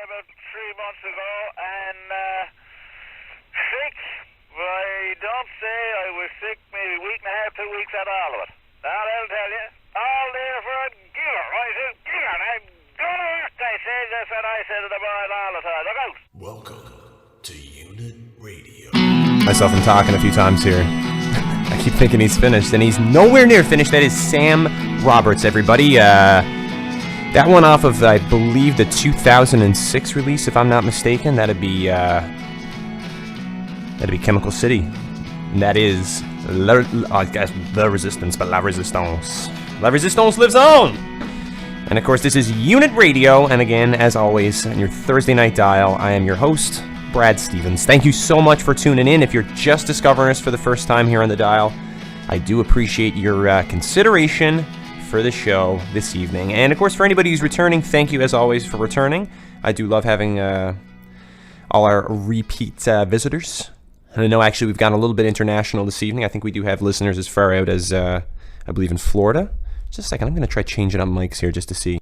about 3 months ago, and sick. I don't say I was sick maybe a week and a half, 2 weeks out of all of it. Now, I'll tell you, all there for a giver. I said, giver, I'm gonna work, I said. That's what I said to the boys all the time. Look out. Welcome to Unit Radio. Myself, I'm talking a few times here. I keep thinking he's finished, and he's nowhere near finished. That is Sam Roberts, everybody. That one off of, I believe, the 2006 release, if I'm not mistaken. That'd be Chemical City. And that is, I guess, The Resistance, but La Resistance. La Resistance lives on! And of course, this is Unit Radio, and again, as always, on your Thursday night dial, I am your host, Brad Stevens. Thank you so much for tuning in. If you're just discovering us for the first time here on the dial, I do appreciate your consideration for the show this evening. And of course, for anybody who's returning, thank you as always for returning. I do love having all our repeat visitors. And I know actually we've gone a little bit international this evening. I think we do have listeners as far out as, I believe, in Florida. Just a second, I'm going to try changing up mics here just to see.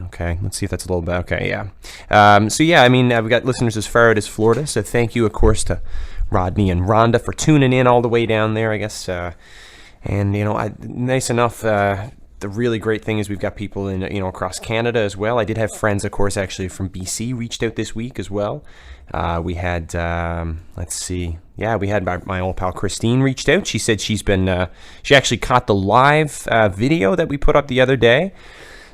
Okay, let's see if that's a little bit. Okay, yeah. So yeah, I mean, we've got listeners as far out as Florida. So thank you, of course, to Rodney and Rhonda for tuning in all the way down there, I guess. And, you know, nice enough. The really great thing is we've got people in, you know, across Canada as well. I did have friends, of course, actually from BC reached out this week as well. We had, let's see. Yeah, we had my old pal Christine reached out. She said she's been, she actually caught the live video that we put up the other day.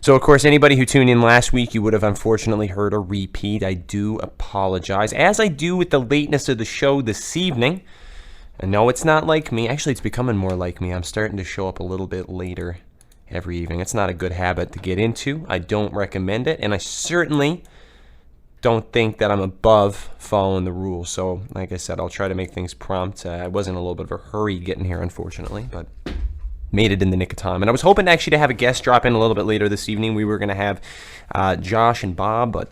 So, of course, anybody who tuned in last week, you would have unfortunately heard a repeat. I do apologize, as I do with the lateness of the show this evening. And no, it's not like me. Actually, it's becoming more like me. I'm starting to show up a little bit later every evening. It's not a good habit to get into. I don't recommend it, and I certainly don't think that I'm above following the rules. So, like I said, I'll try to make things prompt. I was in a little bit of a hurry getting here, unfortunately, but made it in the nick of time. And I was hoping actually to have a guest drop in a little bit later this evening. We were going to have Josh and Bob, but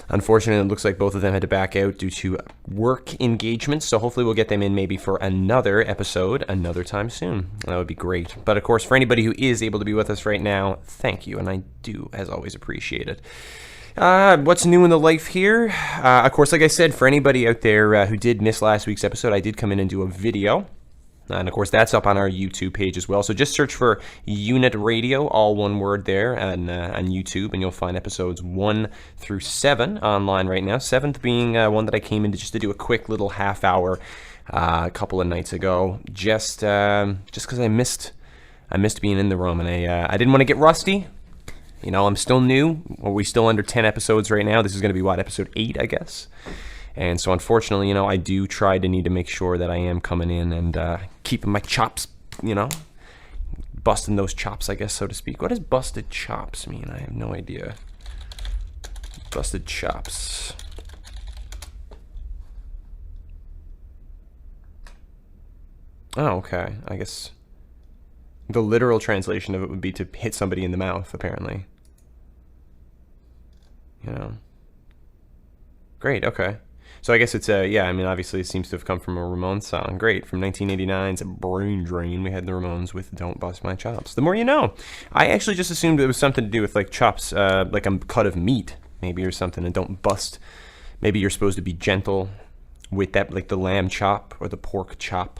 unfortunately it looks like both of them had to back out due to work engagements. So hopefully we'll get them in maybe for another episode another time soon. That would be great. But of course, for anybody who is able to be with us right now, thank you. And I do, as always, appreciate it. What's new in the life here? Of course, like I said, for anybody out there who did miss last week's episode, I did come in and do a video. And, of course, that's up on our YouTube page as well. So just search for Unit Radio, all one word there, on YouTube, and you'll find episodes 1 through 7 online right now. 7th being one that I came in just to do a quick little half hour a couple of nights ago, just because I missed being in the room, and I didn't want to get rusty. You know, I'm still new. We're still under 10 episodes right now. This is going to be, episode 8, I guess. And so, unfortunately, you know, I do need to make sure that I am coming in and keeping my chops, you know, busting those chops, I guess, so to speak. What does busted chops mean? I have no idea. Busted chops. Oh, okay. I guess the literal translation of it would be to hit somebody in the mouth, apparently. You know. Great, okay. So I guess it's, yeah, I mean, obviously it seems to have come from a Ramones song. Great. From 1989's Brain Drain, we had the Ramones with Don't Bust My Chops. The more you know. I actually just assumed it was something to do with, like, chops, like a cut of meat, maybe, or something, and don't bust. Maybe you're supposed to be gentle with that, like the lamb chop or the pork chop.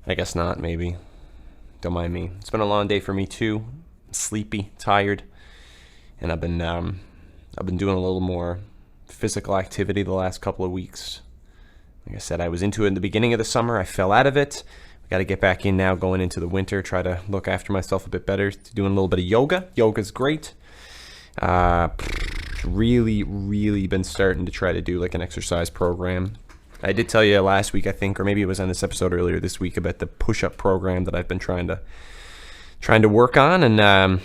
I guess not, maybe. Don't mind me. It's been a long day for me, too. I'm sleepy, tired, and I've been doing a little more physical activity the last couple of weeks. Like I said, I was into it in the beginning of the summer. I fell out of it. We got to get back in now going into the winter, try to look after myself a bit better. Doing a little bit of yoga. Yoga's great. Really, really been starting to try to do like an exercise program. I did tell you last week, I think, or maybe it was on this episode earlier this week, about the push-up program that I've been trying to work on. And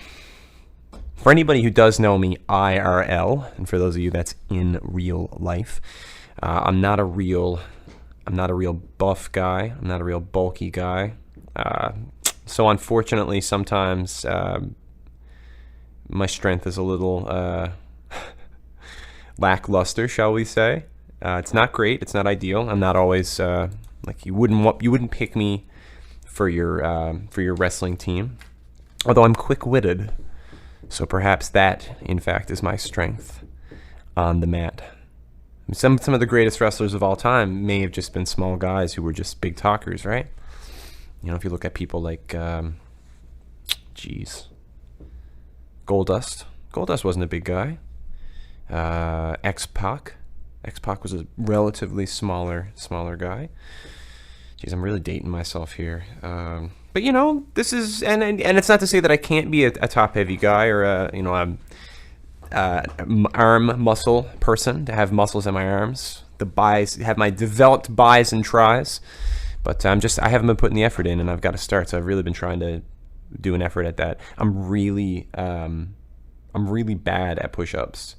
for anybody who does know me IRL, and for those of you that's in real life, I'm not a real buff guy. I'm not a real bulky guy. So unfortunately, sometimes my strength is a little lackluster, shall we say. It's not great. It's not ideal. I'm not always like you wouldn't pick me for your wrestling team. although I'm quick-witted. So perhaps that, in fact, is my strength on the mat. Some of the greatest wrestlers of all time may have just been small guys who were just big talkers, right? You know, if you look at people like, Goldust. Goldust wasn't a big guy. X-Pac. X-Pac was a relatively smaller guy. Jeez, I'm really dating myself here. But you know, this is, and it's not to say that I can't be a top-heavy guy or arm muscle person, to have muscles in my arms, have my developed bis and tris, but I haven't been putting the effort in, and I've got to start. So I've really been trying to do an effort at that. I'm really bad at push-ups.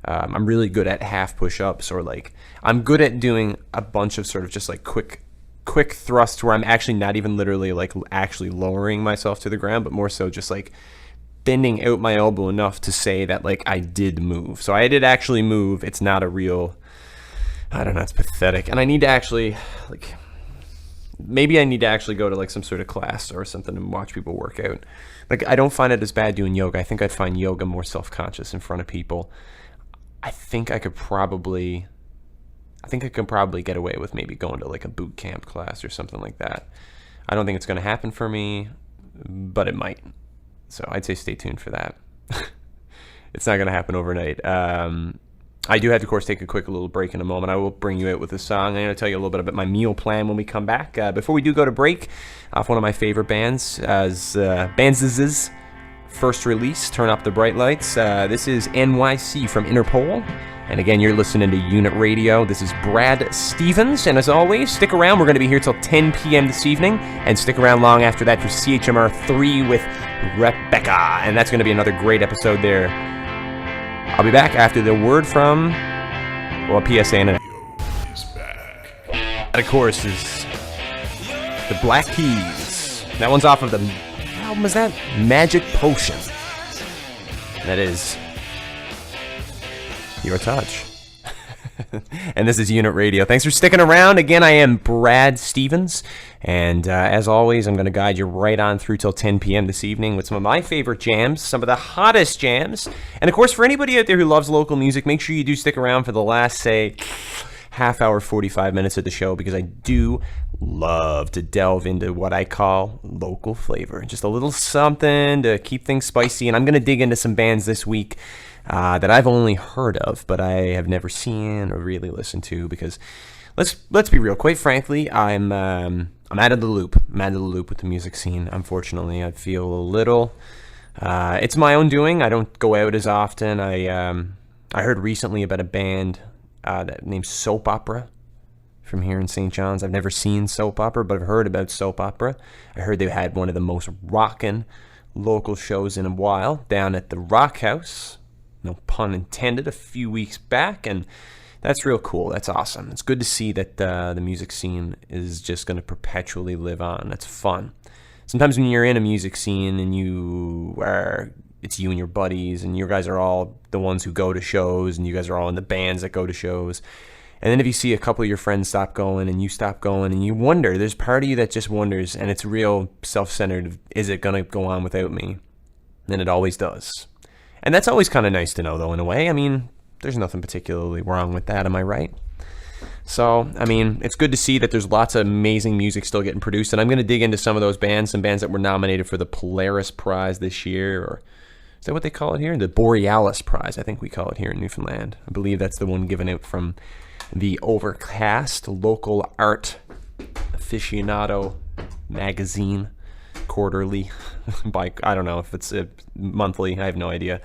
I'm really good at half push-ups, or like I'm good at doing a bunch of sort of just like quick thrusts where I'm actually not even literally like actually lowering myself to the ground, but more so just like bending out my elbow enough to say that like I did move. So I did actually move. It's not a real, I don't know, it's pathetic. And I need to actually like, maybe I need to actually go to like some sort of class or something and watch people work out. Like, I don't find it as bad doing yoga. I think I'd find yoga more self-conscious in front of people. I think I could probably get away with maybe going to like a boot camp class or something like that. I don't think it's going to happen for me, but it might. So I'd say stay tuned for that. It's not going to happen overnight. I do have to, of course, take a quick little break in a moment. I will bring you out with a song. I'm going to tell you a little bit about my meal plan when we come back. Before we do go to break, off one of my favorite bands, Bands' first release, Turn Up the Bright Lights. This is NYC from Interpol. And again, you're listening to Unit Radio. This is Brad Stevens. And as always, stick around. We're going to be here till 10 p.m. this evening. And stick around long after that for CHMR 3 with Rebecca. And that's going to be another great episode there. I'll be back after the word from, well, PSA and that, of course, is the Black Keys. That one's off of the album, is that? Magic Potion. That is Your Touch. And this is Unit Radio. Thanks for sticking around. Again, I am Brad Stevens. And as always, I'm going to guide you right on through till 10 p.m. this evening with some of my favorite jams, some of the hottest jams. And of course, for anybody out there who loves local music, make sure you do stick around for the last, say, half hour, 45 minutes of the show, because I do love to delve into what I call local flavor. Just a little something to keep things spicy. And I'm going to dig into some bands this week that I've only heard of, but I have never seen or really listened to, because let's be real. Quite frankly, I'm out of the loop. I'm out of the loop with the music scene. Unfortunately, I feel a little. It's my own doing. I don't go out as often. I heard recently about a band named Soap Opera from here in St. John's. I've never seen Soap Opera, but I've heard about Soap Opera. I heard they had one of the most rockin' local shows in a while down at the Rock House. No pun intended, a few weeks back, and that's real cool. That's awesome. It's good to see that the music scene is just going to perpetually live on. That's fun. Sometimes when you're in a music scene and it's you and your buddies, and you guys are all the ones who go to shows, and you guys are all in the bands that go to shows, and then if you see a couple of your friends stop going and you stop going, and you wonder, there's part of you that just wonders, and it's real self-centered, is it going to go on without me? And it always does. And that's always kind of nice to know, though, in a way. I mean, there's nothing particularly wrong with that, am I right? So, I mean, it's good to see that there's lots of amazing music still getting produced, and I'm going to dig into some of those bands, some bands that were nominated for the Polaris Prize this year, or is that what they call it here? The Borealis Prize, I think we call it here in Newfoundland. I believe that's the one given out from the Overcast Local Art Aficionado magazine. Quarterly, I don't know if it's monthly, I have no idea.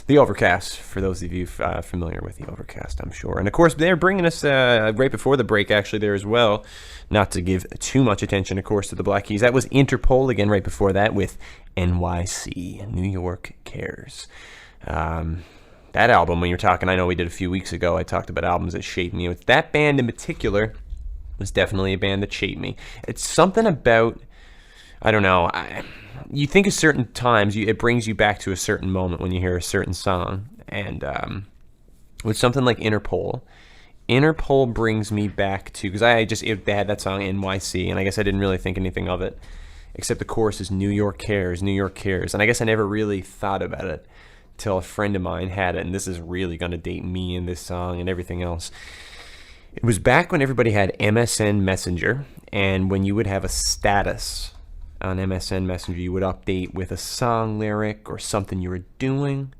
The Overcast, for those of you familiar with the Overcast, I'm sure. And of course, they're bringing us right before the break, actually, there as well, not to give too much attention, of course, to the Black Keys. That was Interpol, again, right before that, with NYC, New York Cares. That album, when you're talking, I know we did a few weeks ago, I talked about albums that shaped me. That band in particular was definitely a band that shaped me. It's something about, I don't know, you think of certain times, it brings you back to a certain moment when you hear a certain song. And with something like Interpol brings me back to, because they had that song NYC, and I guess I didn't really think anything of it. except the chorus is New York cares, New York cares. And I guess I never really thought about it till a friend of mine had it, and this is really going to date me and this song and everything else. It was back when everybody had MSN Messenger, and when you would have a status on MSN Messenger, you would update with a song lyric or something you were doing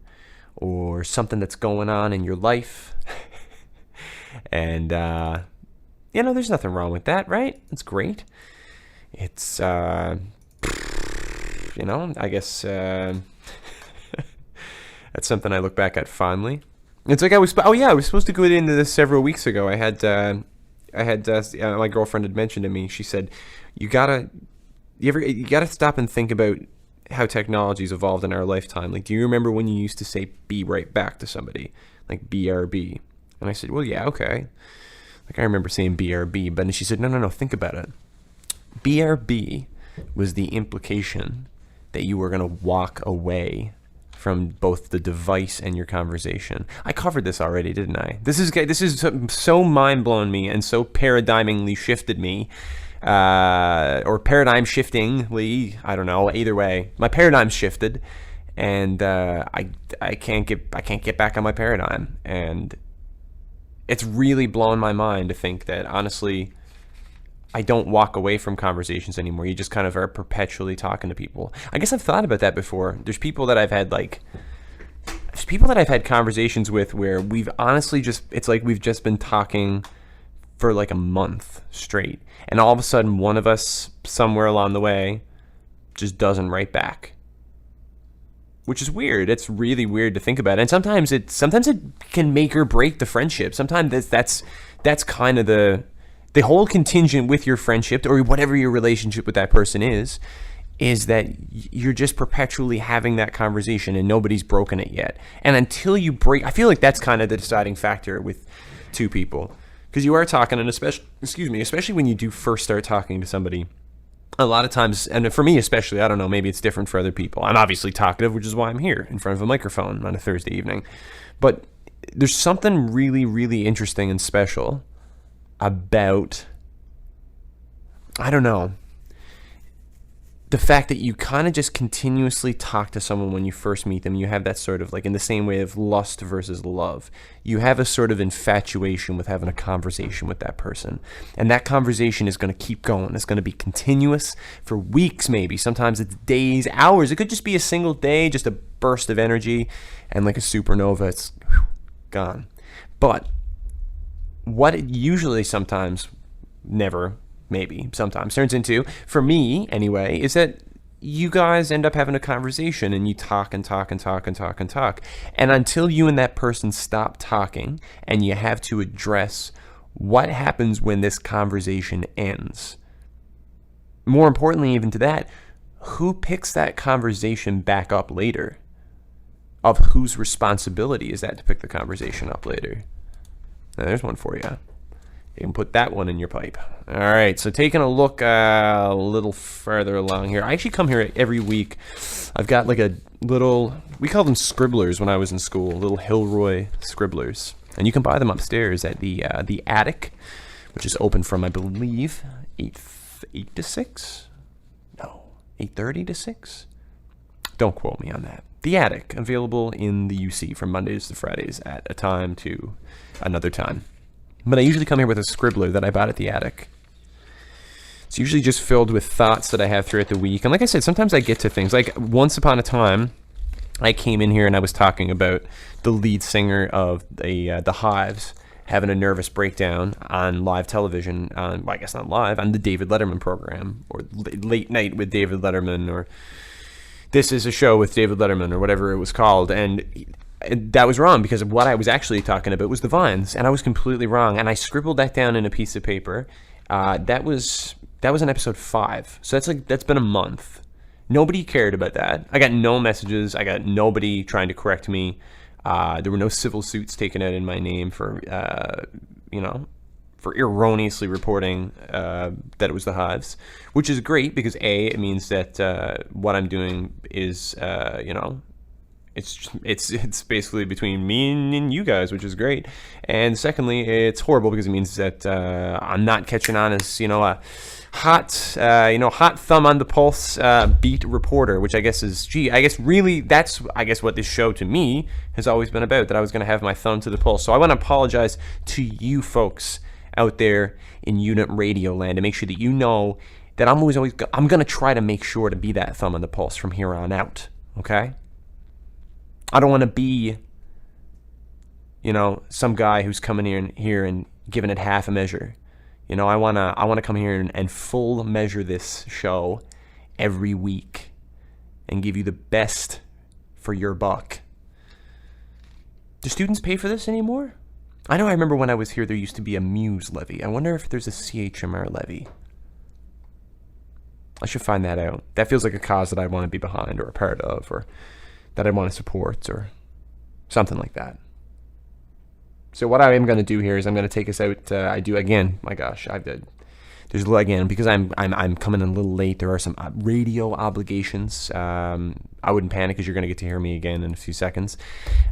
or something that's going on in your life. And, there's nothing wrong with that, right? It's great. It's, I guess, that's something I look back at fondly. It's like I was supposed to go into this several weeks ago. I had my girlfriend had mentioned to me. She said, you gotta stop and think about how technology's evolved in our lifetime. Like, do you remember when you used to say "be right back" to somebody, like BRB? And I said, well, yeah, okay. Like, I remember saying BRB, but then she said, no, think about it. BRB was the implication that you were gonna walk away from both the device and your conversation. I covered this already, didn't I? This is so mind-blown me and so paradigmingly shifted me, or paradigm shiftingly, I don't know, either way. My paradigm shifted, and I can't get back on my paradigm. And it's really blown my mind to think that, honestly, I don't walk away from conversations anymore. You just kind of are perpetually talking to people. I guess I've thought about that before. There's people that I've had conversations with where we've honestly it's like we've just been talking for like a month straight. And all of a sudden one of us somewhere along the way just doesn't write back. Which is weird. It's really weird to think about. And sometimes it can make or break the friendship. Sometimes that's kind of the whole contingent with your friendship or whatever your relationship with that person is that you're just perpetually having that conversation and nobody's broken it yet. And until you break, I feel like that's kind of the deciding factor with two people, because you are talking, and especially when you do first start talking to somebody, a lot of times, and for me especially, I don't know, maybe it's different for other people. I'm obviously talkative, which is why I'm here in front of a microphone on a Thursday evening. But there's something really, really interesting and special about, I don't know, the fact that you kind of just continuously talk to someone when you first meet them. You have that sort of, like, in the same way of lust versus love, you have a sort of infatuation with having a conversation with that person, and that conversation is going to keep going. It's going to be continuous for weeks, maybe sometimes it's days, hours. It could just be a single day, just a burst of energy, and like a supernova, it's gone. But what it usually sometimes, never, maybe sometimes turns into, for me anyway, is that you guys end up having a conversation and you talk and talk and talk and talk and talk. And until you and that person stop talking and you have to address what happens when this conversation ends. More importantly, even to that, who picks that conversation back up later? Of whose responsibility is that to pick the conversation up later? Now, there's one for you. You can put that one in your pipe. All right, so taking a look a little further along here. I actually come here every week. I've got like a little, we called them scribblers when I was in school, little Hilroy scribblers. And you can buy them upstairs at the attic, which is open from, I believe, 8 to 6? No, 8:30 to 6? Don't quote me on that. The Attic, available in the UC from Mondays to Fridays at a time to another time. But I usually come here with a scribbler that I bought at the Attic. It's usually just filled with thoughts that I have throughout the week. And like I said, sometimes I get to things. Like once upon a time, I came in here and I was talking about the lead singer of the Hives having a nervous breakdown on live television, well, I guess not live, on the David Letterman program, or Late Night with David Letterman, or This Is a Show with David Letterman, or whatever it was called. And that was wrong, because what I was actually talking about was the Vines, and I was completely wrong. And I scribbled that down in a piece of paper. That was in episode 5. So that's been a month. Nobody cared about that. I got no messages. I got nobody trying to correct me. There were no civil suits taken out in my name for erroneously reporting that it was the Hives, which is great, because A, it means that what I'm doing is it's basically between me and you guys, which is great. And secondly, it's horrible because it means that I'm not catching on as hot thumb on the pulse beat reporter, which I guess is, really that's, what this show to me has always been about, that I was going to have my thumb to the pulse. So I want to apologize to you folks out there in Unit Radio land, to make sure that you know that I'm going to try to make sure to be that thumb on the pulse from here on out, okay? I don't want to be, some guy who's coming in here and giving it half a measure. I wanna come here and full measure this show every week and give you the best for your buck. Do students pay for this anymore? I remember when I was here there used to be a Muse levy. I wonder if there's a CHMR levy. I should find that out. That feels like a cause that I want to be behind or a part of, or that I want to support, or something like that. So what I am going to do here is I'm going to take us out. There's again, because I'm coming in a little late. There are some radio obligations. I wouldn't panic, because you're going to get to hear me again in a few seconds.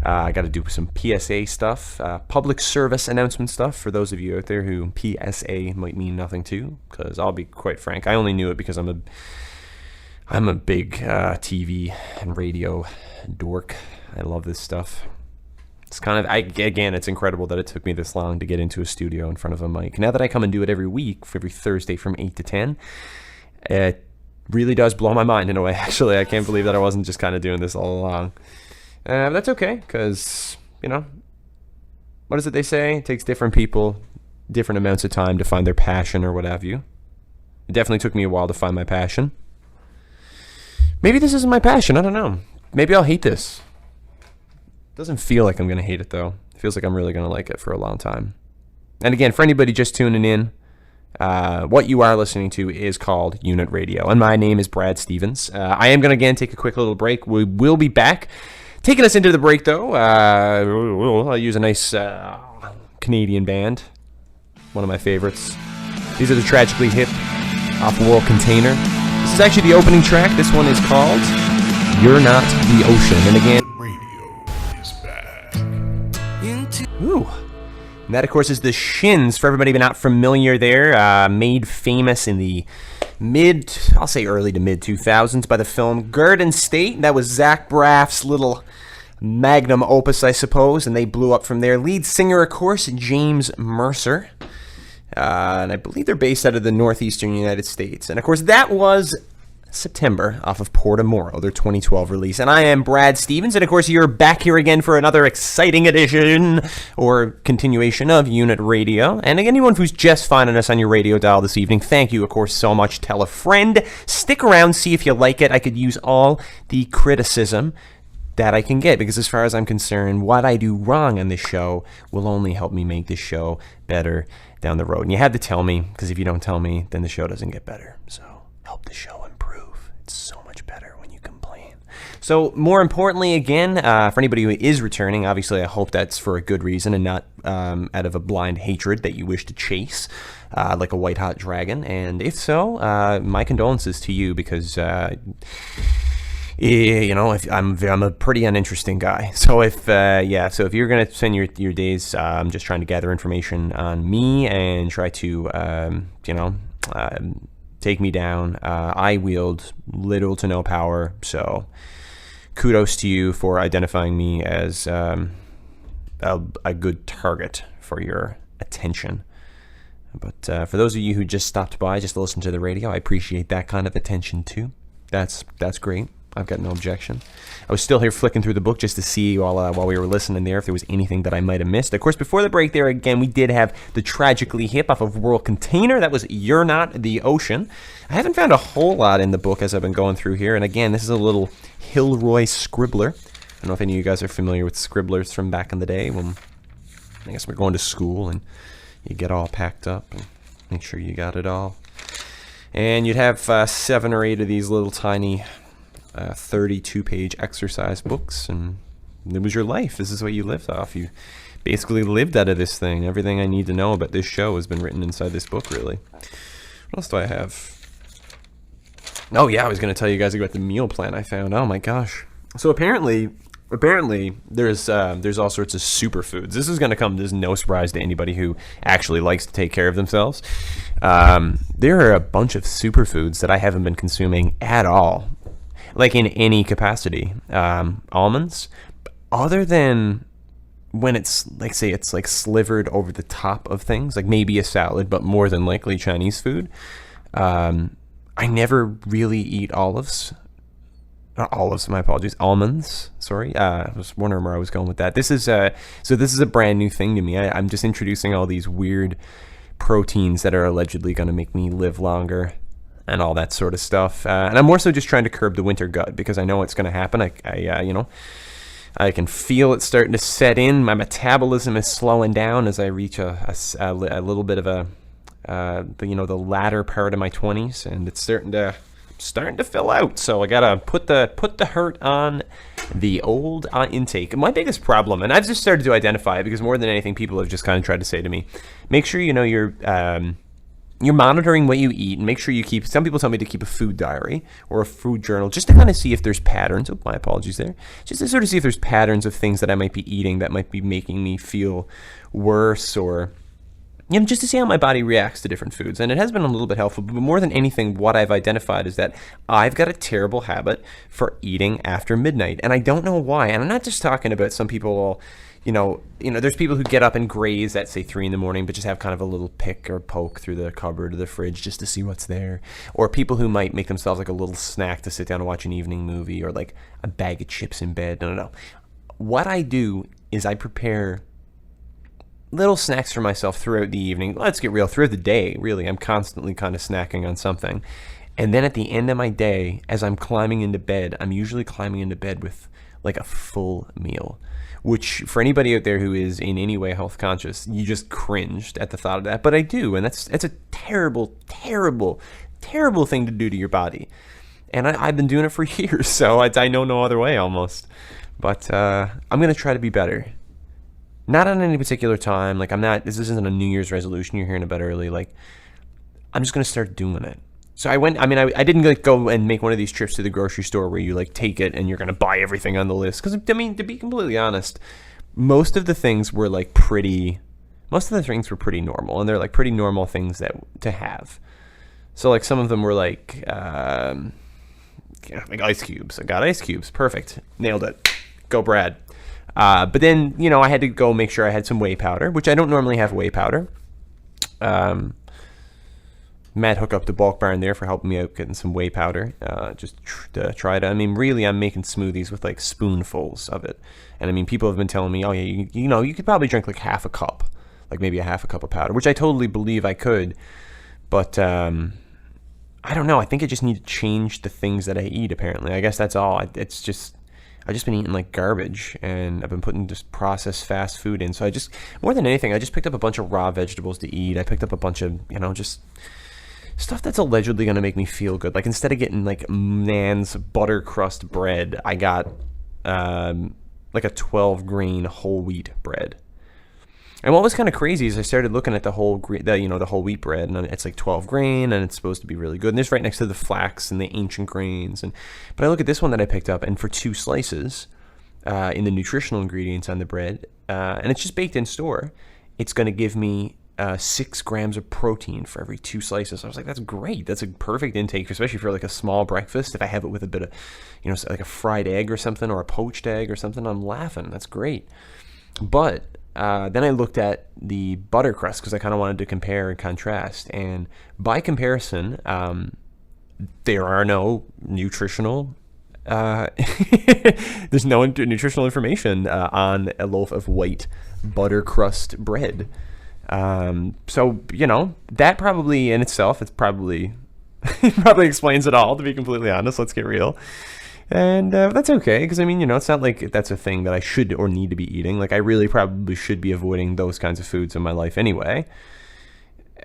I got to do some PSA stuff, public service announcement stuff for those of you out there who PSA might mean nothing to. Because I'll be quite frank, I only knew it because I'm a big TV and radio dork. I love this stuff. It's kind of, it's incredible that it took me this long to get into a studio in front of a mic. Now that I come and do it every week, every Thursday from 8 to 10, it really does blow my mind in a way, actually. I can't believe that I wasn't just kind of doing this all along. But that's okay, because, what is it they say? It takes different people different amounts of time to find their passion or what have you. It definitely took me a while to find my passion. Maybe this isn't my passion, I don't know. Maybe I'll hate this. Doesn't feel like I'm going to hate it, though. It feels like I'm really going to like it for a long time. And again, for anybody just tuning in, what you are listening to is called Unit Radio. And my name is Brad Stevens. I am going to, again, take a quick little break. We will be back. Taking us into the break, though, I'll use a nice Canadian band. One of my favorites. These are the Tragically Hip off World Container. This is actually the opening track. This one is called You're Not the Ocean. And again, ooh. And that, of course, is the Shins. For everybody not familiar there, made famous in the early to mid 2000s by the film Garden State. That was Zach Braff's little magnum opus, I suppose, and they blew up from there. Lead singer, of course, James Mercer. And I believe they're based out of the northeastern United States. And, of course, that was September off of Portamoro, their 2012 release. And I am Brad Stevens, and of course you're back here again for another exciting edition or continuation of Unit Radio. And anyone who's just finding us on your radio dial this evening, thank you, of course, so much. Tell a friend. Stick around, see if you like it. I could use all the criticism that I can get, because as far as I'm concerned, what I do wrong on this show will only help me make this show better down the road. And you had to tell me, because if you don't tell me, then the show doesn't get better. So help the show improve. It's so much better when you complain. So more importantly, again, for anybody who is returning, obviously I hope that's for a good reason and not out of a blind hatred that you wish to chase like a white hot dragon. And if so, my condolences to you, because you know, if I'm a pretty uninteresting guy. So if you're gonna spend your days just trying to gather information on me and try to take me down, I wield little to no power. So kudos to you for identifying me as a good target for your attention. But for those of you who just stopped by just to listen to the radio, I appreciate that kind of attention too. That's great. I've got no objection. I was still here flicking through the book just to see while we were listening there if there was anything that I might have missed. Of course, before the break there, again, we did have the Tragically Hip off of World Container. That was You're Not the Ocean. I haven't found a whole lot in the book as I've been going through here. And again, this is a little Hilroy scribbler. I don't know if any of you guys are familiar with scribblers from back in the day when I guess we're going to school and you get all packed up and make sure you got it all. And you'd have 7 or 8 of these little tiny 32-page exercise books, and it was your life. This is what you lived off. You basically lived out of this thing. Everything I need to know about this show has been written inside this book, really. What else do I have? Oh, yeah, I was going to tell you guys about the meal plan I found. Oh, my gosh. So apparently, apparently there's all sorts of superfoods. This is going to come as no surprise to anybody who actually likes to take care of themselves. There are a bunch of superfoods that I haven't been consuming at all, like in any capacity. Almonds, other than when it's like, say it's like slivered over the top of things, like maybe a salad, but more than likely Chinese food. I never really eat olives. Not olives, my apologies. Almonds, sorry. I was wondering where I was going with that. This is a brand new thing to me. I'm just introducing all these weird proteins that are allegedly going to make me live longer and all that sort of stuff. And I'm more so just trying to curb the winter gut because I know it's going to happen. I can feel it starting to set in. My metabolism is slowing down as I reach a little bit of the latter part of my 20s, and it's starting to fill out. So I gotta put the hurt on the old intake. My biggest problem, and I've just started to identify it because more than anything, people have just kind of tried to say to me, make sure you know you're monitoring what you eat, and make sure you keep. Some people tell me to keep a food diary or a food journal just to kind of see if there's patterns. Oh, my apologies there. Just to sort of see if there's patterns of things that I might be eating that might be making me feel worse, or just to see how my body reacts to different foods. And it has been a little bit helpful, but more than anything, what I've identified is that I've got a terrible habit for eating after midnight. And I don't know why. And I'm not just talking about some people, there's people who get up and graze at, say, 3 a.m, but just have kind of a little pick or poke through the cupboard or the fridge just to see what's there. Or people who might make themselves like a little snack to sit down and watch an evening movie, or like a bag of chips in bed. No. What I do is I prepare little snacks for myself throughout the evening. Let's get real, throughout the day, really. I'm constantly kind of snacking on something. And then at the end of my day, as I'm climbing into bed, I'm usually climbing into bed with like a full meal, which for anybody out there who is in any way health conscious, you just cringed at the thought of that. But I do, and that's a terrible, terrible, terrible thing to do to your body. And I've been doing it for years, so I know no other way almost. But I'm going to try to be better. Not on any particular time. Like, this isn't a New Year's resolution you're hearing about early. Like, I'm just going to start doing it. So I didn't like go and make one of these trips to the grocery store where you like take it and you're going to buy everything on the list. Because, to be completely honest, most of the things were pretty normal. And they're like pretty normal things to have. So like some of them were like ice cubes. I got ice cubes. Perfect. Nailed it. Go Brad. But then, I had to go make sure I had some whey powder, which I don't normally have whey powder. Matt hooked up the Bulk Barn there for helping me out getting some whey powder, just to try it. I mean, really, I'm making smoothies with like spoonfuls of it. And people have been telling me, oh yeah, you could probably drink like half a cup, like maybe a half a cup of powder, which I totally believe I could. But I don't know. I think I just need to change the things that I eat, apparently. I guess that's all. I've just been eating like garbage, and I've been putting just processed fast food in. So more than anything, I just picked up a bunch of raw vegetables to eat. I picked up a bunch of, just stuff that's allegedly going to make me feel good. Like instead of getting like Nan's butter crust bread, I got like a 12-grain whole wheat bread. And what was kind of crazy is I started looking at the whole wheat bread, and it's like 12 grain, and it's supposed to be really good. And there's right next to the flax and the ancient grains. But I look at this one that I picked up, and for 2 slices, in the nutritional ingredients on the bread, and it's just baked in store, it's going to give me 6 grams of protein for every 2 slices. I was like, that's great. That's a perfect intake, especially for like a small breakfast. If I have it with a bit of, like a fried egg or something, or a poached egg or something, I'm laughing. That's great. But then I looked at the butter crust because I kind of wanted to compare and contrast. And by comparison, there are no nutritional there's no nutritional information on a loaf of white butter crust bread. So that probably in itself, it probably explains it all, to be completely honest. Let's get real. And that's okay, because it's not like that's a thing that I should or need to be eating. Like, I really probably should be avoiding those kinds of foods in my life anyway.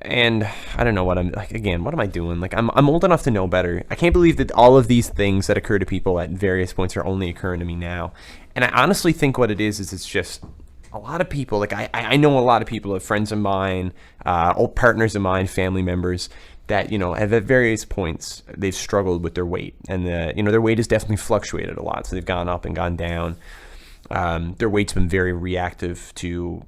And I don't know what I'm like. Again, what am I doing? Like, I'm old enough to know better. I can't believe that all of these things that occur to people at various points are only occurring to me now. And I honestly think what it is it's just a lot of people. Like, I know a lot of people, friends of mine, old partners of mine, family members, that at various points they've struggled with their weight, and their weight has definitely fluctuated a lot. So they've gone up and gone down, Their weight's been very reactive to,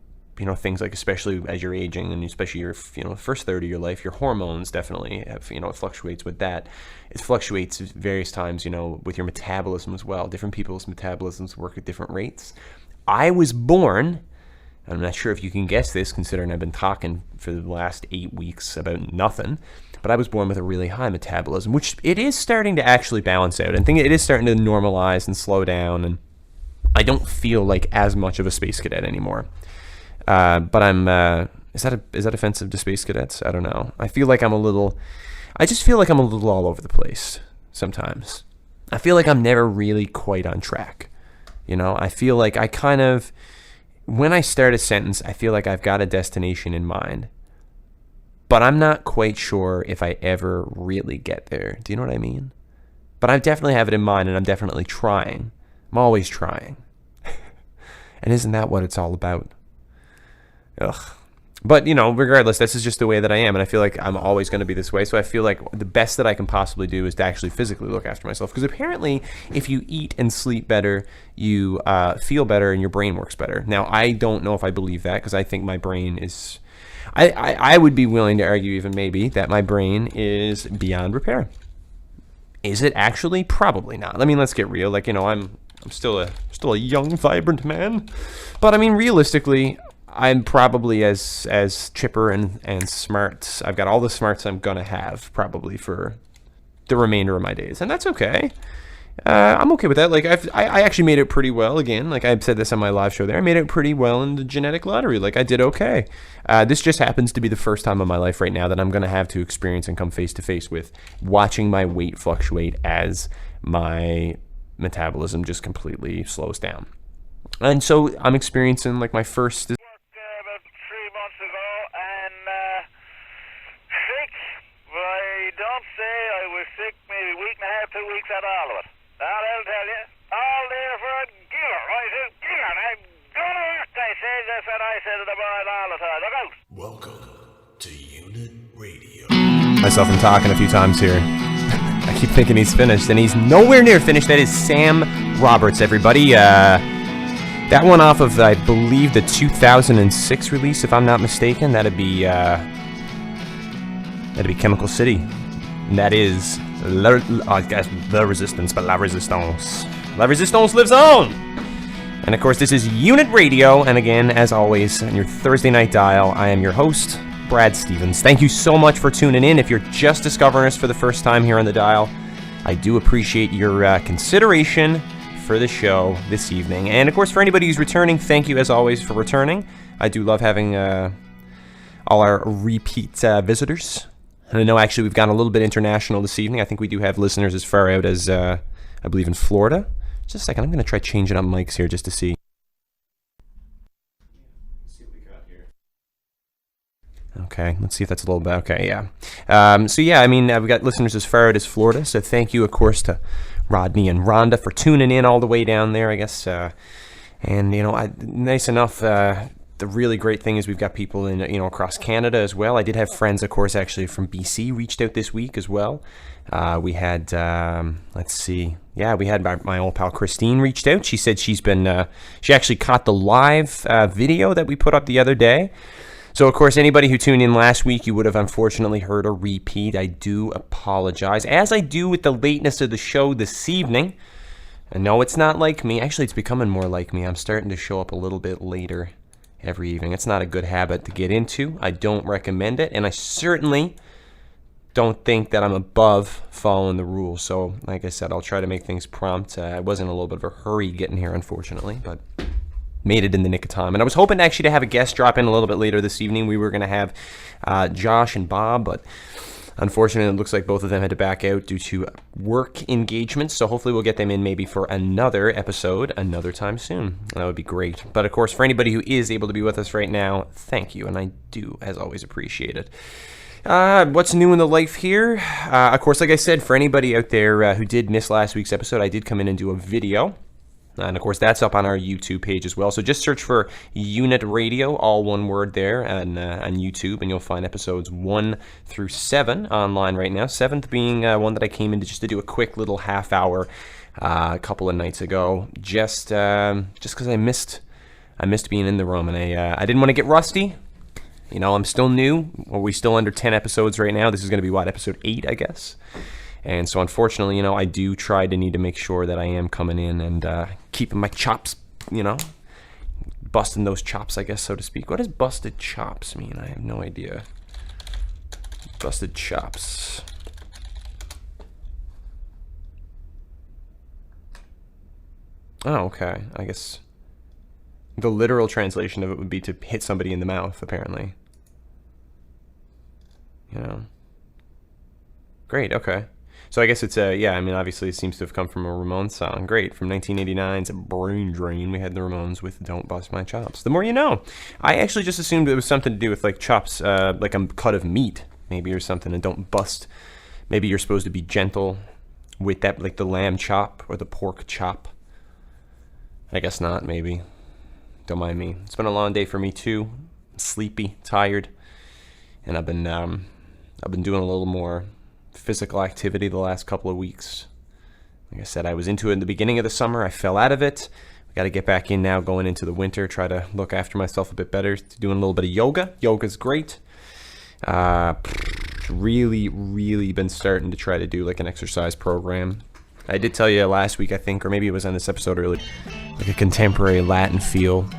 things like, especially as you're aging and especially your, first third of your life, your hormones definitely have, it fluctuates with that. It fluctuates various times, with your metabolism as well. Different people's metabolisms work at different rates. I was born, I'm not sure if you can guess this considering I've been talking for the last 8 weeks about nothing, but I was born with a really high metabolism, which it is starting to actually balance out. I think it is starting to normalize and slow down, and I don't feel like as much of a space cadet anymore. But I'm, is that offensive to space cadets? I don't know. I just feel like I'm a little all over the place sometimes. I feel like I'm never really quite on track. I feel like when I start a sentence, I feel like I've got a destination in mind, but I'm not quite sure if I ever really get there. Do you know what I mean? But I definitely have it in mind, and I'm definitely trying. I'm always trying. And isn't that what it's all about? Ugh. But, regardless, this is just the way that I am, and I feel like I'm always going to be this way, so I feel like the best that I can possibly do is to actually physically look after myself, because apparently if you eat and sleep better, you feel better and your brain works better. Now, I don't know if I believe that, because I think my brain is... I would be willing to argue even maybe that my brain is beyond repair. Is it actually? Probably not. I mean, let's get real. I'm still a young, vibrant man. But, I mean, realistically... I'm probably as chipper and smart. I've got all the smarts I'm going to have probably for the remainder of my days. And that's okay. I'm okay with that. I actually made it pretty well again. Like I've said this on my live show there. I made it pretty well in the genetic lottery. I did okay. This just happens to be the first time in my life right now that I'm going to have to experience and come face to face with watching my weight fluctuate as my metabolism just completely slows down. And so I'm experiencing my first... Don't say I was sick maybe a week and a half, 2 weeks out of all of it. Now, I'll tell you, all there for a giver. I said, giver, I'm going to work, I said. That's what I said to the boys all the time. Look out. Welcome to Unit Radio. Myself and talking a few times here. I keep thinking he's finished, and he's nowhere near finished. That is Sam Roberts, everybody. That one off of, I believe, the 2006 release, if I'm not mistaken. That'd be Chemical City. And that is The Resistance, but La Resistance. La Resistance lives on! And of course, this is Unit Radio, and again, as always, on your Thursday night dial, I am your host, Brad Stevens. Thank you so much for tuning in. If you're just discovering us for the first time here on the dial, I do appreciate your consideration for the show this evening. And of course, for anybody who's returning, thank you as always for returning. I do love having all our repeat visitors. And I know actually we've gone a little bit international this evening. I think we do have listeners as far out as, I believe, in Florida. Just a second, I'm going to try changing up mics here just to see. Let's see what we got here. Okay, let's see if that's a little bit. Okay, yeah. So yeah, I mean, we've got listeners as far out as Florida. So thank you, of course, to Rodney and Rhonda for tuning in all the way down there, I guess. And, nice enough... The really great thing is we've got people in, across Canada as well. I did have friends, of course, actually from BC reached out this week as well. We had, let's see. Yeah, we had my old pal Christine reached out. She said she actually caught the live video that we put up the other day. So, of course, anybody who tuned in last week, you would have unfortunately heard a repeat. I do apologize, as I do with the lateness of the show this evening. And no, it's not like me. Actually, it's becoming more like me. I'm starting to show up a little bit later every evening. It's not a good habit to get into. I don't recommend it, and I certainly don't think that I'm above following the rules. So, like I said, I'll try to make things prompt. I was in a little bit of a hurry getting here, unfortunately, but made it in the nick of time. And I was hoping actually to have a guest drop in a little bit later this evening. We were going to have Josh and Bob, but unfortunately, it looks like both of them had to back out due to work engagements, so hopefully we'll get them in maybe for another episode another time soon. That would be great. But of course, for anybody who is able to be with us right now, thank you, and I do, as always, appreciate it. What's new in the life here? Of course, like I said, for anybody out there who did miss last week's episode, I did come in and do a video. And, of course, that's up on our YouTube page as well. So just search for Unit Radio, all one word there, on YouTube, and you'll find episodes 1 through 7 online right now. 7th being one that I came in just to do a quick little half-hour a couple of nights ago, just because I missed being in the room, and I didn't want to get rusty. You know, I'm still new. We're still under 10 episodes right now. This is going to be, episode 8, I guess. And so, unfortunately, you know, I do need to make sure that I am coming in and keeping my chops, you know, busting those chops, I guess, so to speak. What does busted chops mean? I have no idea. Busted chops. Oh, okay. I guess the literal translation of it would be to hit somebody in the mouth, apparently. You know. Great, okay. So I guess it's yeah, I mean, obviously it seems to have come from a Ramones song. Great, from 1989's Brain Drain, we had the Ramones with Don't Bust My Chops. The more you know. I actually just assumed it was something to do with, like, chops, like a cut of meat, maybe, or something, and don't bust. Maybe you're supposed to be gentle with that, like the lamb chop or the pork chop. I guess not, maybe. Don't mind me. It's been a long day for me, too. I'm sleepy, tired, and I've been doing a little more physical activity the last couple of weeks. Like I said, I was into it in the beginning of the summer. I fell out of it. I got to get back in now going into the winter, try to look after myself a bit better. Doing a little bit of yoga. Yoga's great. Really been starting to try to do like an exercise program. I did tell you last week, I think, or maybe it was on this episode earlier, like a contemporary Latin feel,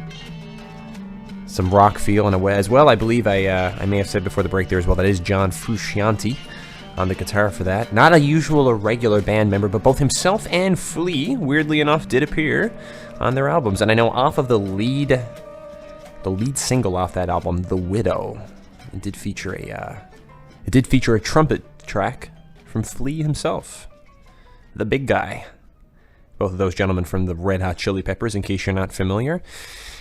some rock feel, and as well, I believe I may have said before the break there as well, that is John Frusciante on the guitar for that. Not a usual or regular band member, but both himself and Flea, weirdly enough, did appear on their albums. And I know off of the lead single off that album, The Widow, it did feature a trumpet track from Flea himself, the big guy. Both of those gentlemen from the Red Hot Chili Peppers, in case you're not familiar.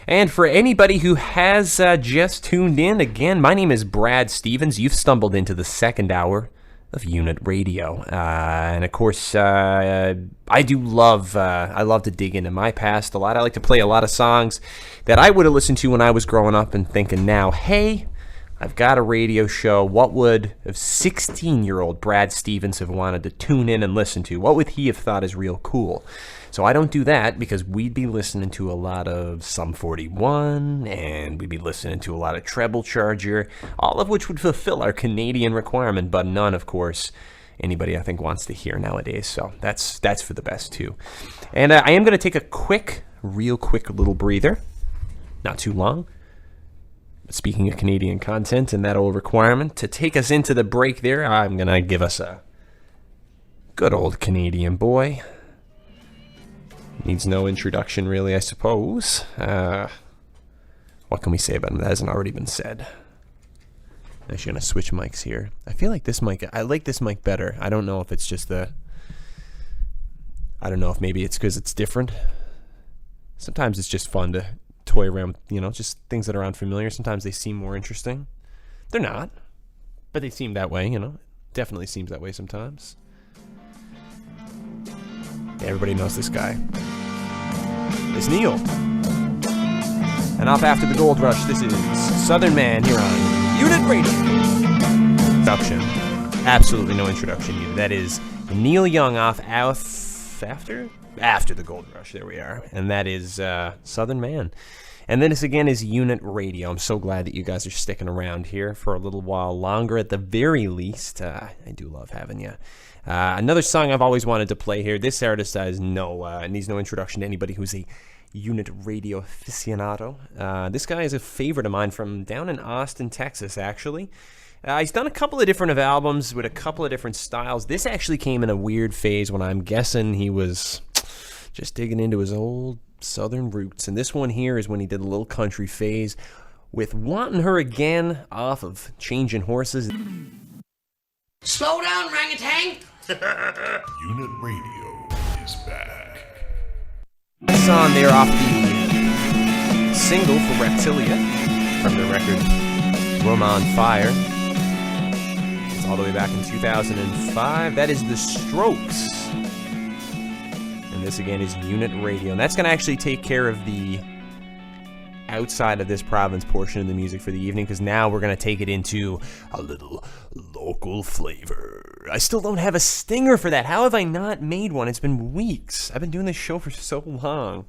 And for anybody who has just tuned in, again, my name is Brad Stevens. You've stumbled into the second hour of Unit Radio. And of course, I love to dig into my past a lot. I like to play a lot of songs that I would have listened to when I was growing up and thinking now, hey, I've got a radio show. What would a 16-year-old Brad Stevens have wanted to tune in and listen to? What would he have thought is real cool? So I don't do that because we'd be listening to a lot of Sum 41, and we'd be listening to a lot of Treble Charger, all of which would fulfill our Canadian requirement, but none, of course, anybody I think wants to hear nowadays. So that's for the best, too. And I am going to take a real quick little breather. Not too long. Speaking of Canadian content and that old requirement, to take us into the break there, I'm going to give us a good old Canadian boy. Needs no introduction, really, I suppose. What can we say about him that hasn't already been said? I'm actually going to switch mics here. I feel like this mic, I like this mic better. I don't know if it's just I don't know if maybe it's because it's different. Sometimes it's just fun to toy around, just things that are unfamiliar. Sometimes they seem more interesting. They're not, but they seem that way, Definitely seems that way sometimes. Everybody knows this guy. It's Neil. And off after the Gold Rush, this is Southern Man here on Unit Radio. Introduction. Absolutely no introduction here. That is Neil Young off after the Gold Rush. There we are. And that is Southern Man. And then this again is Unit Radio. I'm so glad that you guys are sticking around here for a little while longer at the very least. I do love having you. Another song I've always wanted to play here. This artist needs no introduction to anybody who's a Unit Radio aficionado. This guy is a favorite of mine from down in Austin, Texas, actually. He's done a couple of different albums with a couple of different styles. This actually came in a weird phase when I'm guessing he was just digging into his old Southern roots. And this one here is when he did a little country phase with Wantin' Her Again off of Changin' Horses. Slow down, orangutan! Unit Radio is back. Song there off the single for Reptilia from the record Room on Fire. It's all the way back in 2005. That is The Strokes. And this again is Unit Radio. And that's going to actually take care of the outside of this province portion of the music for the evening, because now we're going to take it into a little local flavor. I still don't have a stinger for that. How have I not made one? It's been weeks. I've been doing this show for so long.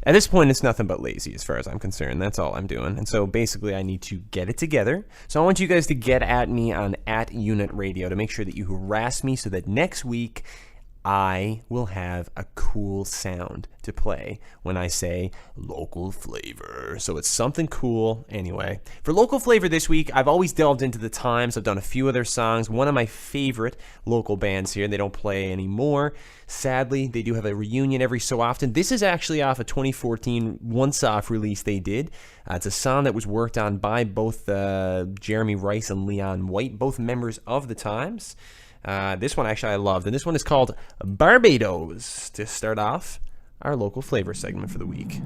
At this point, it's nothing but lazy as far as I'm concerned. That's all I'm doing. And so basically, I need to get it together. So I want you guys to get at me on @UnitRadio to make sure that you harass me so that next week I will have a cool sound to play when I say local flavor. So it's something cool. Anyway, for local flavor this week, I've always delved into the Times. I've done a few of their songs. One of my favorite local bands here. They don't play anymore. Sadly, they do have a reunion every so often. This is actually off a 2014 once-off release they did. It's a song that was worked on by both Jeremy Rice and Leon White, both members of the Times. This one actually I loved, and this one is called Barbados to start off our local flavor segment for the week.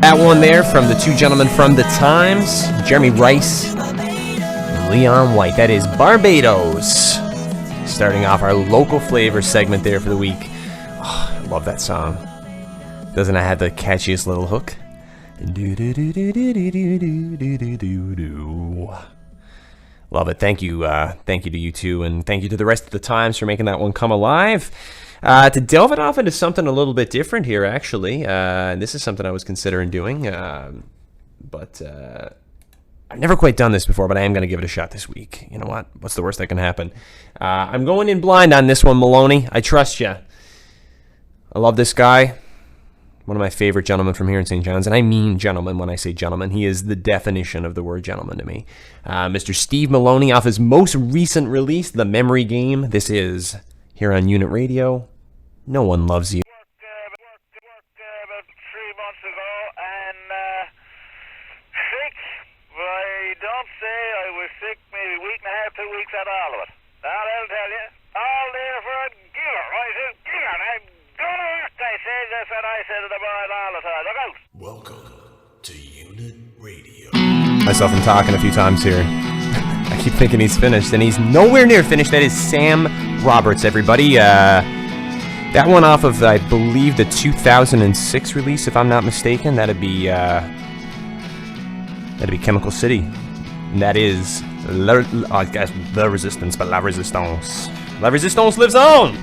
That one there from the two gentlemen from the Times, Jeremy Rice, Leon White. That is Barbados. Starting off our local flavor segment there for the week. Oh, I love that song. Doesn't it have the catchiest little hook? Love it. Thank you to you two, and thank you to the rest of the Times for making that one come alive. To delve it off into something a little bit different here, actually. This is something I was considering doing, but I've never quite done this before, but I am going to give it a shot this week. You know what? What's the worst that can happen? I'm going in blind on this one, Maloney. I trust you. I love this guy. One of my favorite gentlemen from here in St. John's, and I mean gentleman when I say gentleman. He is the definition of the word gentleman to me. Mr. Steve Maloney off his most recent release, The Memory Game. This is here on Unit Radio. No One Loves You. About 3 months ago, and sick. I don't say I was sick maybe a week and a half, 2 weeks out of all of it. Now, I'll tell you, all there for a giver. I said, giver, I'm gonna work, I said. That's what I said to the boys all the time. Look out. Welcome to Unit Radio. Myself, I'm talking a few times here. I keep thinking he's finished, and he's nowhere near finished. That is Sam Roberts, everybody. That one off of, I believe, the 2006 release, if I'm not mistaken. That'd be Chemical City. And that is, I guess, The Resistance, but La Resistance. La Resistance lives on!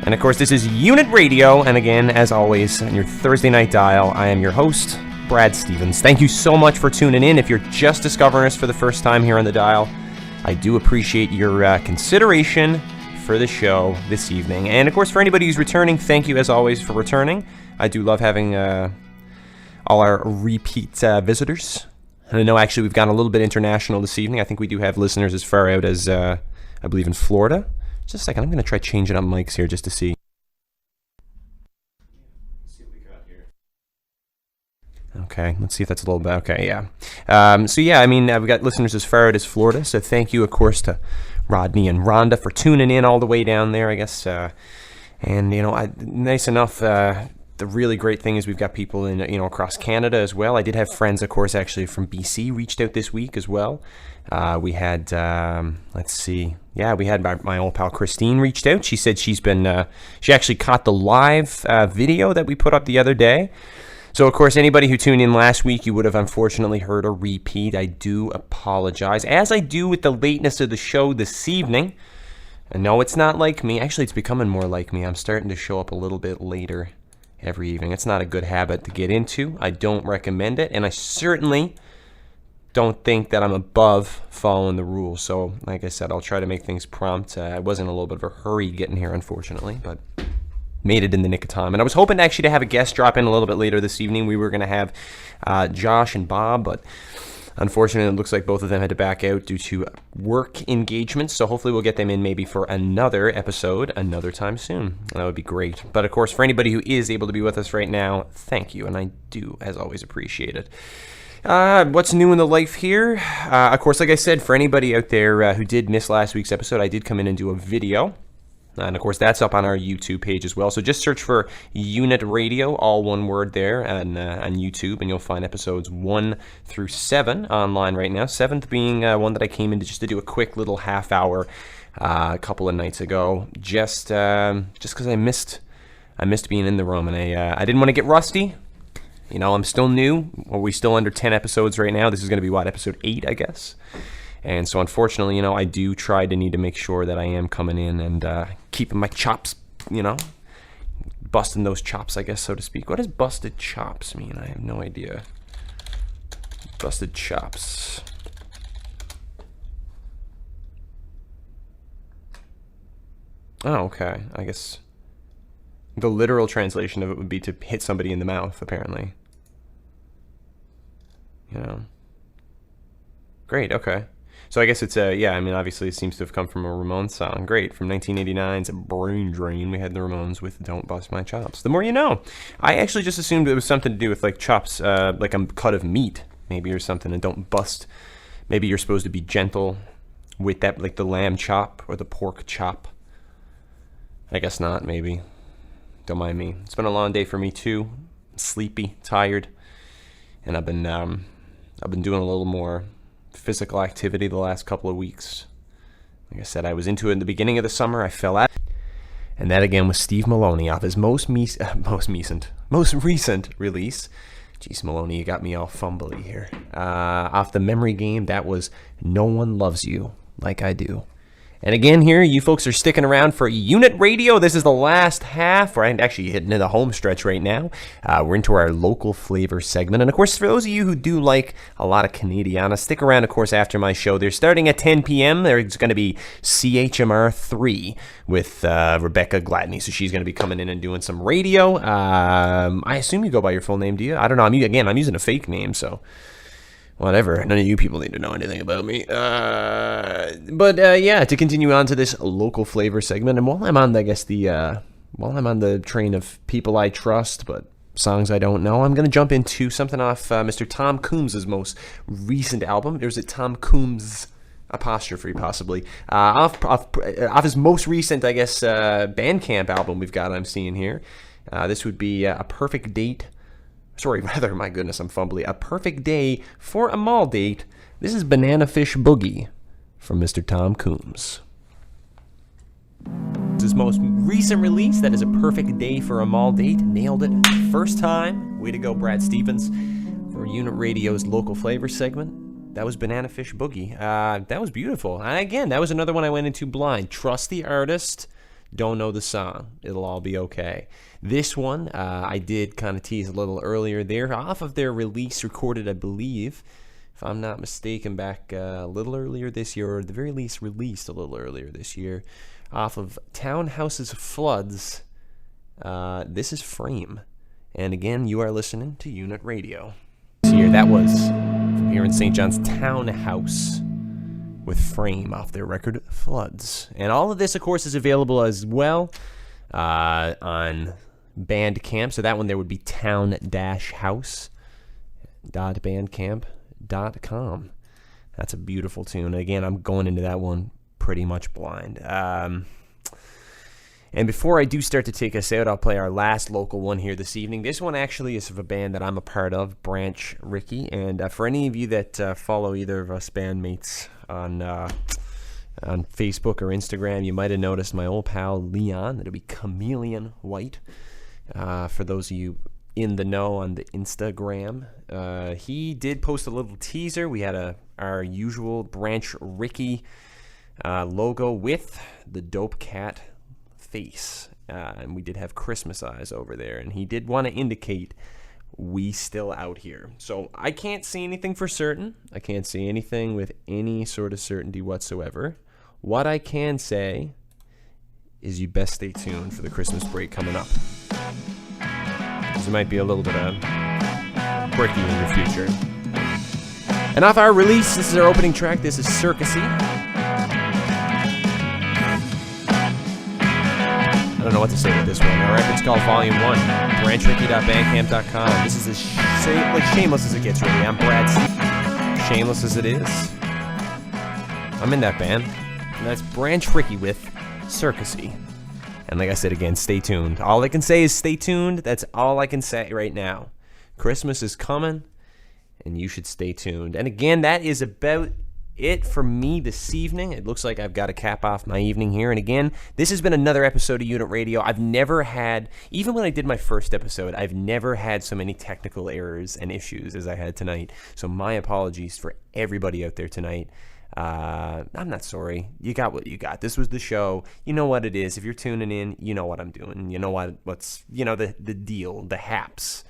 And of course, this is Unit Radio, and again, as always, on your Thursday night dial, I am your host, Brad Stevens. Thank you so much for tuning in. If you're just discovering us for the first time here on the dial, I do appreciate your consideration for the show this evening. And of course, for anybody who's returning, thank you as always for returning. I do love having all our repeat visitors. And I know actually we've gone a little bit international this evening. I think we do have listeners as far out as, I believe, in Florida. Just a second, I'm going to try changing up mics here just to see. Let's see what we got here. Okay, let's see if that's a little bit. Okay, yeah. So yeah, I mean, we've got listeners as far out as Florida. So thank you, of course, to Rodney and Rhonda for tuning in all the way down there, I guess. And, you know, nice enough. The really great thing is we've got people in, you know, across Canada as well. I did have friends, of course, actually from BC reached out this week as well. We had, let's see. Yeah, we had my old pal Christine reached out. She said she's been, she actually caught the live video that we put up the other day. So, of course, anybody who tuned in last week, you would have unfortunately heard a repeat. I do apologize, as I do with the lateness of the show this evening. And no, it's not like me. Actually, it's becoming more like me. I'm starting to show up a little bit later every evening. It's not a good habit to get into. I don't recommend it, and I certainly don't think that I'm above following the rules. So, like I said, I'll try to make things prompt. I was in a little bit of a hurry getting here, unfortunately, but made it in the nick of time. And I was hoping actually to have a guest drop in a little bit later this evening. We were going to have Josh and Bob, but unfortunately, it looks like both of them had to back out due to work engagements. So hopefully we'll get them in maybe for another episode another time soon. That would be great. But of course, for anybody who is able to be with us right now, thank you. And I do, as always, appreciate it. What's new in the life here? Of course, like I said, for anybody out there who did miss last week's episode, I did come in and do a video. And, of course, that's up on our YouTube page as well. So just search for Unit Radio, all one word there, on YouTube, and you'll find episodes 1 through 7 online right now. 7th being one that I came in just to do a quick little half hour a couple of nights ago, just because I missed being in the room, and I didn't want to get rusty. You know, I'm still new. We're still under 10 episodes right now. This is going to be, episode 8, I guess. And so, unfortunately, you know, I do need to make sure that I am coming in and keeping my chops, you know, busting those chops, I guess, so to speak. What does busted chops mean? I have no idea. Busted chops. Oh, okay. I guess the literal translation of it would be to hit somebody in the mouth, apparently. You know. Great, okay. So I guess it's yeah, I mean, obviously it seems to have come from a Ramones song. Great. From 1989's Brain Drain, we had the Ramones with Don't Bust My Chops. The more you know. I actually just assumed it was something to do with, like, chops, like a cut of meat, maybe, or something, and don't bust. Maybe you're supposed to be gentle with that, like the lamb chop or the pork chop. I guess not, maybe. Don't mind me. It's been a long day for me, too. I'm sleepy, tired, and I've been doing a little more physical activity the last couple of weeks. Like I said, I was into it in the beginning of the summer. I fell out. And that, again, was Steve Maloney off his most recent release. Jeez, Maloney, you got me all fumbly here. Off the memory game, that was No One Loves You Like I Do. And again here, you folks are sticking around for Unit Radio. This is the last half. We're actually hitting in the home stretch right now. We're into our local flavor segment. And, of course, for those of you who do like a lot of Canadiana, stick around, of course, after my show. They're starting at 10 p.m. There's going to be CHMR 3 with Rebecca Gladney. So she's going to be coming in and doing some radio. I assume you go by your full name, do you? I don't know. I'm using a fake name, so... whatever. None of you people need to know anything about me. But yeah, to continue on to this local flavor segment, and while I'm on, the train of people I trust, but songs I don't know, I'm going to jump into something off Mr. Tom Coombs' most recent album. There's a Tom Coombs apostrophe, possibly. Off his most recent, I guess, Bandcamp album we've got, I'm seeing here. This would be A Perfect Date. My goodness, I'm fumbly. A Perfect Day for a Mall Date. This is Banana Fish Boogie from Mr. Tom Coombs. His most recent release, that is A Perfect Day for a Mall Date. Nailed it first time. Way to go, Brad Stevens, for Unit Radio's local flavor segment. That was Banana Fish Boogie. That was beautiful. And again, that was another one I went into blind. Trust the artist. Don't know the song. It'll all be okay. This one, I did kind of tease a little earlier there. Off of their release, recorded, I believe, if I'm not mistaken, back a little earlier this year, or at the very least released a little earlier this year, off of Townhouse's Floods. This is Frame. And again, you are listening to Unit Radio. Here, that was from here in St. John's, Townhouse with Frame off their record Floods. And all of this, of course, is available as well on Bandcamp. So that one there would be town-house.bandcamp.com. That's a beautiful tune. Again, I'm going into that one pretty much blind. And before I do start to take us out, I'll play our last local one here this evening. This one actually is of a band that I'm a part of, Branch Rickey. And for any of you that follow either of us bandmates on Facebook or Instagram, you might have noticed my old pal Leon. That'll be Chameleon White. For those of you in the know on the Instagram, he did post a little teaser. We had our usual Branch Rickey logo with the Dope Cat face, and we did have Christmas eyes over there, and he did want to indicate we still out here. So I can't say anything for certain. I can't say anything with any sort of certainty whatsoever. What I can say is you best stay tuned for the Christmas break coming up. There might be a little bit of quirky in your future. And off our release, this is our opening track. This is Circusy. I don't know what to say with this one. Our record's called Volume 1. BranchRickey.bandcamp.com. This is as shameless as it gets, really. I'm Brad C. Shameless as it is. I'm in that band. And that's Branch Rickey with Circusy. And like I said again, stay tuned. All I can say is stay tuned. That's all I can say right now. Christmas is coming, and you should stay tuned. And again, that is about it for me this evening. It looks like I've got to cap off my evening here. And again, this has been another episode of Unit Radio. I've never had, even when I did my first episode, I've never had so many technical errors and issues as I had tonight. So my apologies for everybody out there tonight. I'm not sorry. You got what you got. This was the show. You know what it is. If you're tuning in, you know what I'm doing. You know what's the deal, the haps,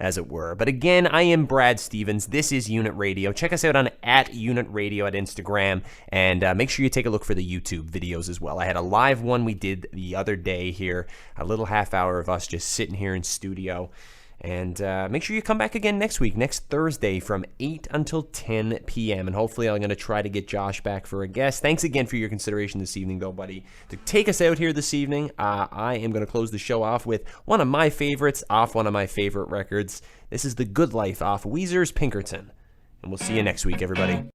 as it were. But again, I am Brad Stevens. This is Unit Radio. Check us out on @UnitRadio at Instagram, and make sure you take a look for the YouTube videos as well. I had a live one we did the other day here, a little half hour of us just sitting here in studio. And make sure you come back again next week, next Thursday from 8 until 10 p.m. And hopefully I'm going to try to get Josh back for a guest. Thanks again for your consideration this evening, though, buddy. To take us out here this evening, I am going to close the show off with one of my favorites off one of my favorite records. This is The Good Life off Weezer's Pinkerton. And we'll see you next week, everybody.